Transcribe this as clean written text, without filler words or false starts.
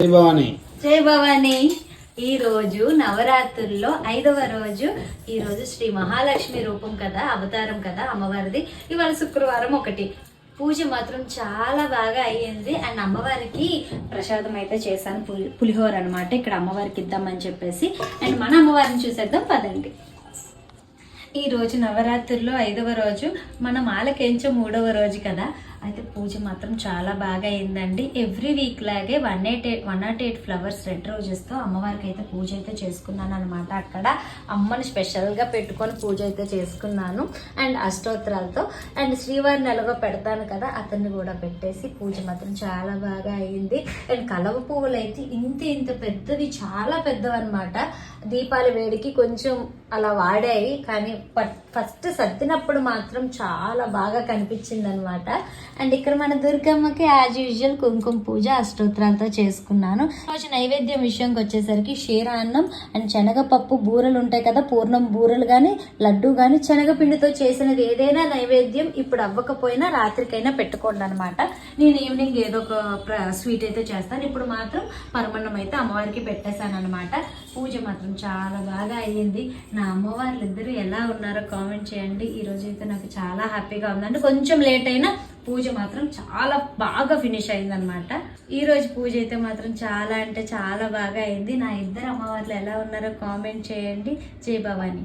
జై భవాని. జై భవాని. ఈ రోజు నవరాత్రుల్లో 5వ రోజు. ఈ రోజు శ్రీ మహాలక్ష్మి రూపం కదా, అవతారం కదా అమ్మవారిది. ఇవాళ శుక్రవారం ఒకటి. పూజ మాత్రం చాలా బాగా అయ్యింది. అండ్ అమ్మవారికి ప్రసాదం అయితే చేశాను, పులిహోర అనమాట. ఇక్కడ అమ్మవారికి ఇద్దామని చెప్పేసి. అండ్ మన అమ్మవారిని చూసేద్దాం పదండి. ఈ రోజు నవరాత్రుల్లో 5వ రోజు, మన మాలకేంచో 3వ రోజు కదా. అయితే పూజ మాత్రం చాలా బాగా అయిందండి. ఎవ్రీ వీక్ లాగే 108 ఫ్లవర్స్ రెడ్ రోజెస్తో అమ్మవారికి అయితే పూజ అయితే చేసుకున్నాను అనమాట. అక్కడ అమ్మని స్పెషల్గా పెట్టుకొని పూజ అయితే చేసుకున్నాను. అండ్ అష్టోత్తరాలతో. అండ్ శ్రీవారిని ఎలాగో పెడతాను కదా, అతన్ని కూడా పెట్టేసి పూజ మాత్రం చాలా బాగా అయ్యింది. అండ్ కలవ పువ్వులు అయితే ఇంత పెద్దవి, చాలా పెద్దవి అనమాట. దీపాల వేడికి కొంచెం అలా వాడాయి, కానీ ఫస్ట్ సర్దినప్పుడు మాత్రం చాలా బాగా కనిపించింది అనమాట. అండ్ ఇక్కడ మన దుర్గమ్మకి యాజ్ యూజువల్ కుంకుమ పూజ అష్టోత్తరాలతో చేసుకున్నాను. రోజు నైవేద్యం విషయంకి వచ్చేసరికి క్షీరాన్నం అండ్ శనగపప్పు బూరెలు ఉంటాయి కదా, పూర్ణం బూరెలు కానీ లడ్డు కానీ శనగపిండితో చేసినది ఏదైనా నైవేద్యం ఇప్పుడు అవ్వకపోయినా రాత్రికైనా పెట్టుకోండి అనమాట. నేను ఈవినింగ్ ఏదో ఒక స్వీట్ అయితే చేస్తాను. ఇప్పుడు మాత్రం పరమన్నం అయితే అమ్మవారికి పెట్టేశాను అనమాట. పూజ మాత్రం చాలా బాగా అయ్యింది. నా అమ్మవార్లు ఇద్దరు ఎలా ఉన్నారో కామెంట్ చేయండి. ఈ రోజు అయితే నాకు చాలా హ్యాపీగా ఉందండి. కొంచెం లేట్ అయినా పూజ మాత్రం చాలా బాగా ఫినిష్ అయిందనమాట. ఈ రోజు పూజ అయితే మాత్రం చాలా అంటే చాలా బాగా అయింది. నా ఇద్దరు అమ్మవార్లు ఎలా ఉన్నారో కామెంట్ చేయండి. జై భవాని.